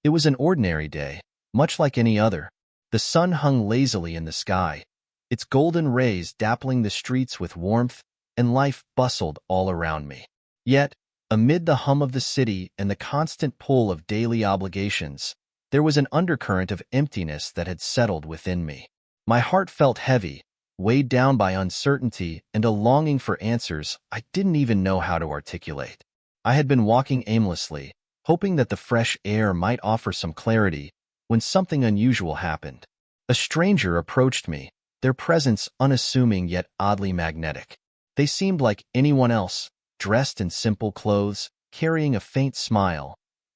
It was an ordinary day, much like any other. The sun hung lazily in the sky, its golden rays dappling the streets with warmth, and life bustled all around me. Yet, amid the hum of the city and the constant pull of daily obligations, there was an undercurrent of emptiness that had settled within me. My heart felt heavy, weighed down by uncertainty and a longing for answers I didn't even know how to articulate. I had been walking aimlessly, hoping that the fresh air might offer some clarity, when something unusual happened. A stranger approached me, their presence unassuming yet oddly magnetic. They seemed like anyone else, dressed in simple clothes, carrying a faint smile,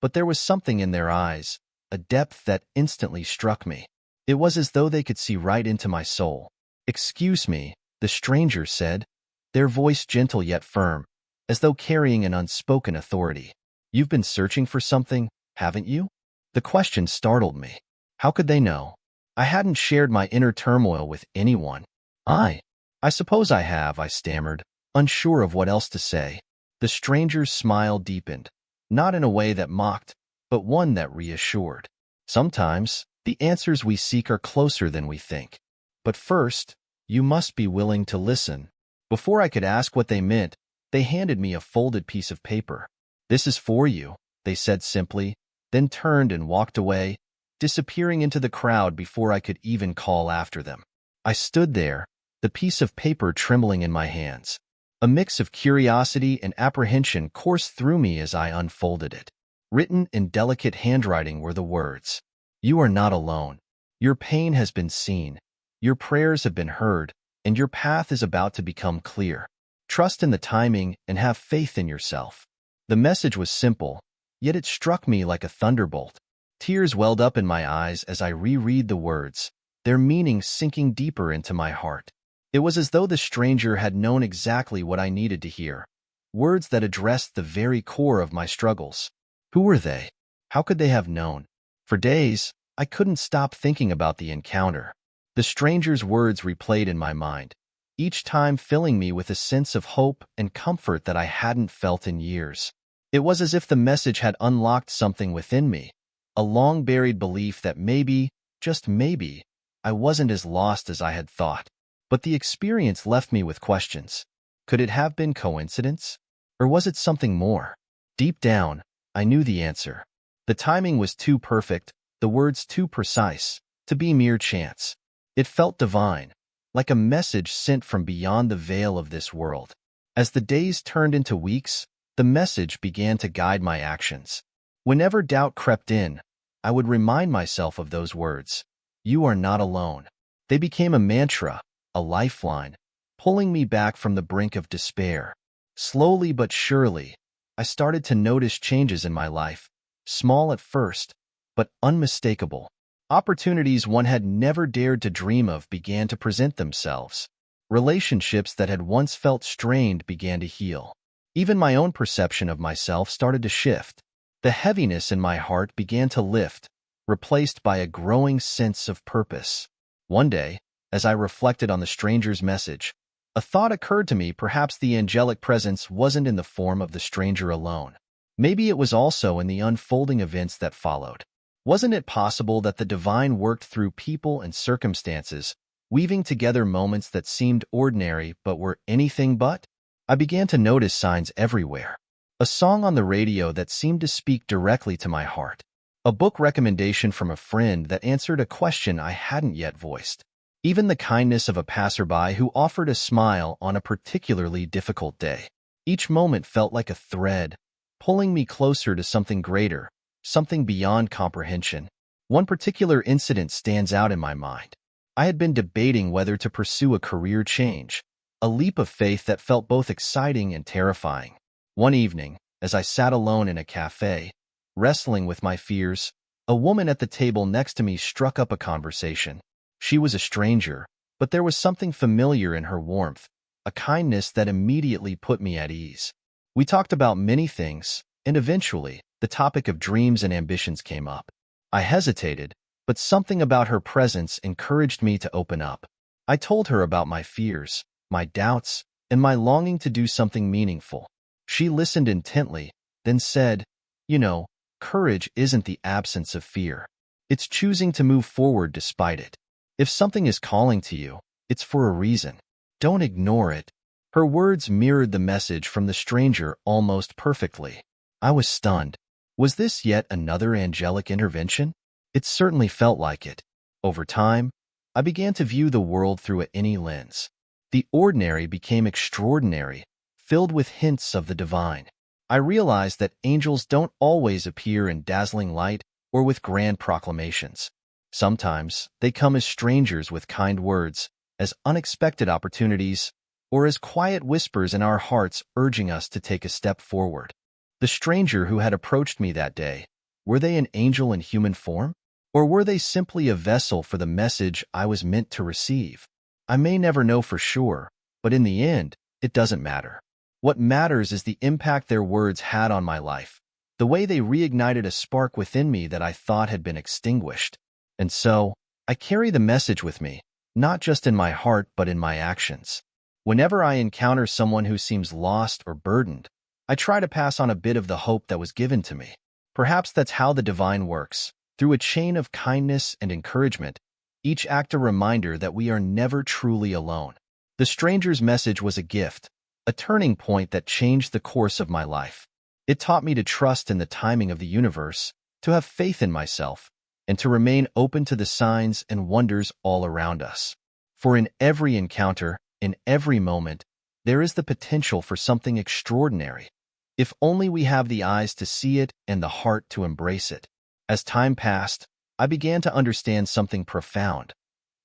but there was something in their eyes, a depth that instantly struck me. It was as though they could see right into my soul. "Excuse me," the stranger said, their voice gentle yet firm, as though carrying an unspoken authority. "You've been searching for something, haven't you?" The question startled me. How could they know? I hadn't shared my inner turmoil with anyone. I suppose I have," I stammered, unsure of what else to say. The stranger's smile deepened, not in a way that mocked, but one that reassured. "Sometimes, the answers we seek are closer than we think. But first, you must be willing to listen." Before I could ask what they meant, they handed me a folded piece of paper. "This is for you," they said simply, then turned and walked away, disappearing into the crowd before I could even call after them. I stood there, the piece of paper trembling in my hands. A mix of curiosity and apprehension coursed through me as I unfolded it. Written in delicate handwriting were the words, "You are not alone. Your pain has been seen, your prayers have been heard, and your path is about to become clear. Trust in the timing and have faith in yourself." The message was simple, yet it struck me like a thunderbolt. Tears welled up in my eyes as I reread the words, their meaning sinking deeper into my heart. It was as though the stranger had known exactly what I needed to hear, words that addressed the very core of my struggles. Who were they? How could they have known? For days, I couldn't stop thinking about the encounter. The stranger's words replayed in my mind, each time filling me with a sense of hope and comfort that I hadn't felt in years. It was as if the message had unlocked something within me, a long-buried belief that maybe, just maybe, I wasn't as lost as I had thought. But the experience left me with questions. Could it have been coincidence? Or was it something more? Deep down, I knew the answer. The timing was too perfect, the words too precise, to be mere chance. It felt divine, like a message sent from beyond the veil of this world. As the days turned into weeks, the message began to guide my actions. Whenever doubt crept in, I would remind myself of those words. "You are not alone." They became a mantra, a lifeline, pulling me back from the brink of despair. Slowly but surely, I started to notice changes in my life, small at first, but unmistakable. Opportunities one had never dared to dream of began to present themselves. Relationships that had once felt strained began to heal. Even my own perception of myself started to shift. The heaviness in my heart began to lift, replaced by a growing sense of purpose. One day, as I reflected on the stranger's message, a thought occurred to me. Perhaps the angelic presence wasn't in the form of the stranger alone. Maybe it was also in the unfolding events that followed. Wasn't it possible that the divine worked through people and circumstances, weaving together moments that seemed ordinary but were anything but? I began to notice signs everywhere. A song on the radio that seemed to speak directly to my heart. A book recommendation from a friend that answered a question I hadn't yet voiced. Even the kindness of a passerby who offered a smile on a particularly difficult day. Each moment felt like a thread, pulling me closer to something greater, something beyond comprehension. One particular incident stands out in my mind. I had been debating whether to pursue a career change, a leap of faith that felt both exciting and terrifying. One evening, as I sat alone in a cafe, wrestling with my fears, a woman at the table next to me struck up a conversation. She was a stranger, but there was something familiar in her warmth, a kindness that immediately put me at ease. We talked about many things, and eventually, the topic of dreams and ambitions came up. I hesitated, but something about her presence encouraged me to open up. I told her about my fears, my doubts, and my longing to do something meaningful. She listened intently, then said, "You know, Courage isn't the absence of fear. It's choosing to move forward despite it. If something is calling to you, it's for a reason. Don't ignore it. Her words mirrored the message from the stranger almost perfectly. I was stunned. Was this yet another angelic intervention? It certainly felt like it. Over time, I began to view the world through any lens. The ordinary became extraordinary, filled with hints of the divine. I realized that angels don't always appear in dazzling light or with grand proclamations. Sometimes they come as strangers with kind words, as unexpected opportunities, or as quiet whispers in our hearts urging us to take a step forward. The stranger who had approached me that day, were they an angel in human form? Or were they simply a vessel for the message I was meant to receive? I may never know for sure, but in the end, it doesn't matter. What matters is the impact their words had on my life, the way they reignited a spark within me that I thought had been extinguished. And so, I carry the message with me, not just in my heart but in my actions. Whenever I encounter someone who seems lost or burdened, I try to pass on a bit of the hope that was given to me. Perhaps that's how the divine works, through a chain of kindness and encouragement, each act a reminder that we are never truly alone. The stranger's message was a gift, a turning point that changed the course of my life. It taught me to trust in the timing of the universe, to have faith in myself, and to remain open to the signs and wonders all around us. For in every encounter, in every moment, there is the potential for something extraordinary, if only we have the eyes to see it and the heart to embrace it. As time passed, I began to understand something profound.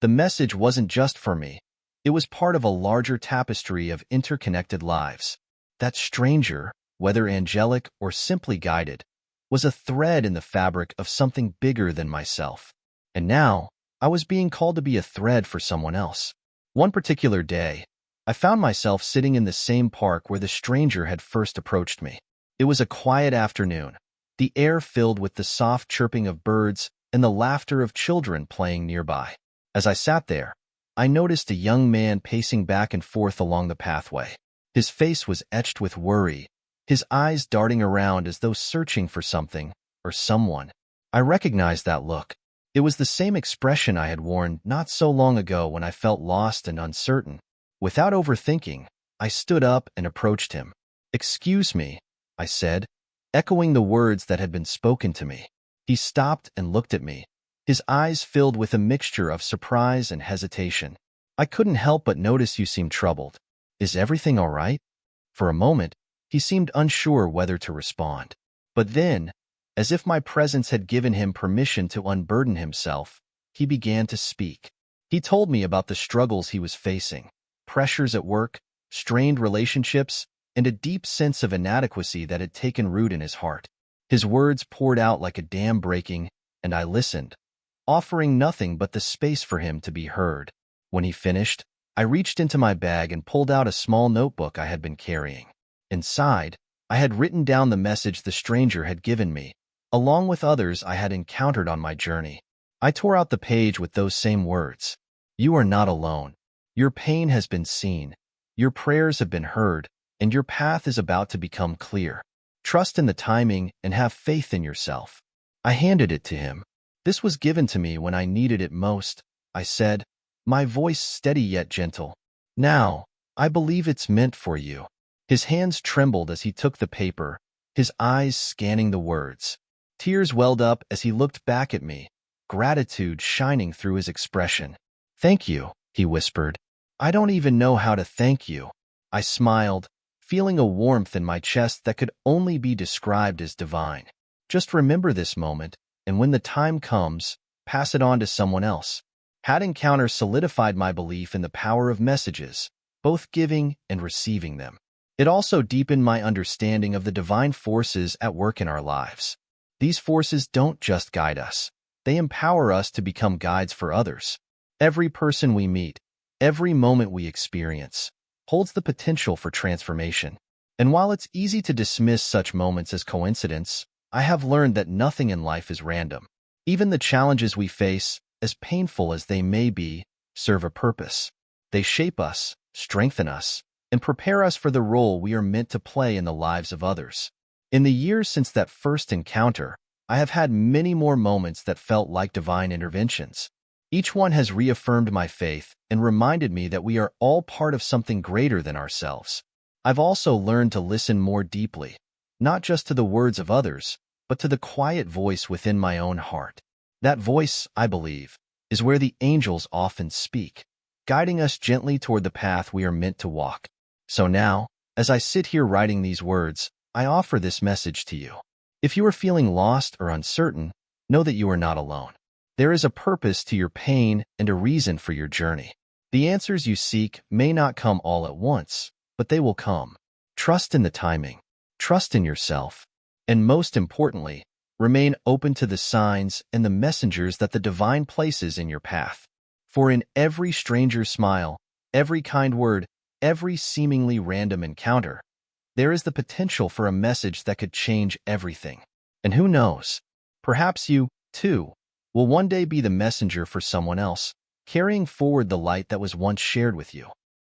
The message wasn't just for me. It was part of a larger tapestry of interconnected lives. That stranger, whether angelic or simply guided, was a thread in the fabric of something bigger than myself. And now, I was being called to be a thread for someone else. One particular day, I found myself sitting in the same park where the stranger had first approached me. It was a quiet afternoon, the air filled with the soft chirping of birds and the laughter of children playing nearby. As I sat there, I noticed a young man pacing back and forth along the pathway. His face was etched with worry, his eyes darting around as though searching for something or someone. I recognized that look. It was the same expression I had worn not so long ago when I felt lost and uncertain. Without overthinking, I stood up and approached him. "Excuse me," I said, echoing the words that had been spoken to me. He stopped and looked at me, his eyes filled with a mixture of surprise and hesitation. "I couldn't help but notice you seemed troubled. Is everything all right?" For a moment, he seemed unsure whether to respond. But then, as if my presence had given him permission to unburden himself, he began to speak. He told me about the struggles he was facing, pressures at work, strained relationships, and a deep sense of inadequacy that had taken root in his heart. His words poured out like a dam breaking, and I listened, offering nothing but the space for him to be heard. When he finished, I reached into my bag and pulled out a small notebook I had been carrying. Inside, I had written down the message the stranger had given me, along with others I had encountered on my journey. I tore out the page with those same words. "You are not alone. Your pain has been seen, your prayers have been heard, and your path is about to become clear. Trust in the timing and have faith in yourself." I handed it to him. "This was given to me when I needed it most," I said, my voice steady yet gentle. "Now, I believe it's meant for you." His hands trembled as he took the paper, his eyes scanning the words. Tears welled up as he looked back at me, gratitude shining through his expression. "Thank you," he whispered. "I don't even know how to thank you." I smiled, feeling a warmth in my chest that could only be described as divine. Just remember this moment, and when the time comes, pass it on to someone else. That encounter solidified my belief in the power of messages, both giving and receiving them. It also deepened my understanding of the divine forces at work in our lives. These forces don't just guide us. They empower us to become guides for others. Every person we meet, every moment we experience, holds the potential for transformation. And while it's easy to dismiss such moments as coincidence, I have learned that nothing in life is random. Even the challenges we face, as painful as they may be, serve a purpose. They shape us, strengthen us, and prepare us for the role we are meant to play in the lives of others. In the years since that first encounter, I have had many more moments that felt like divine interventions. Each one has reaffirmed my faith and reminded me that we are all part of something greater than ourselves. I've also learned to listen more deeply, not just to the words of others, but to the quiet voice within my own heart. That voice, I believe, is where the angels often speak, guiding us gently toward the path we are meant to walk. So now, as I sit here writing these words, I offer this message to you. If you are feeling lost or uncertain, know that you are not alone. There is a purpose to your pain and a reason for your journey. The answers you seek may not come all at once, but they will come. Trust in the timing, trust in yourself, and most importantly, remain open to the signs and the messengers that the divine places in your path. For in every stranger's smile, every kind word, every seemingly random encounter, there is the potential for a message that could change everything. And who knows, perhaps you, too, will one day be the messenger for someone else, carrying forward the light that was once shared with you.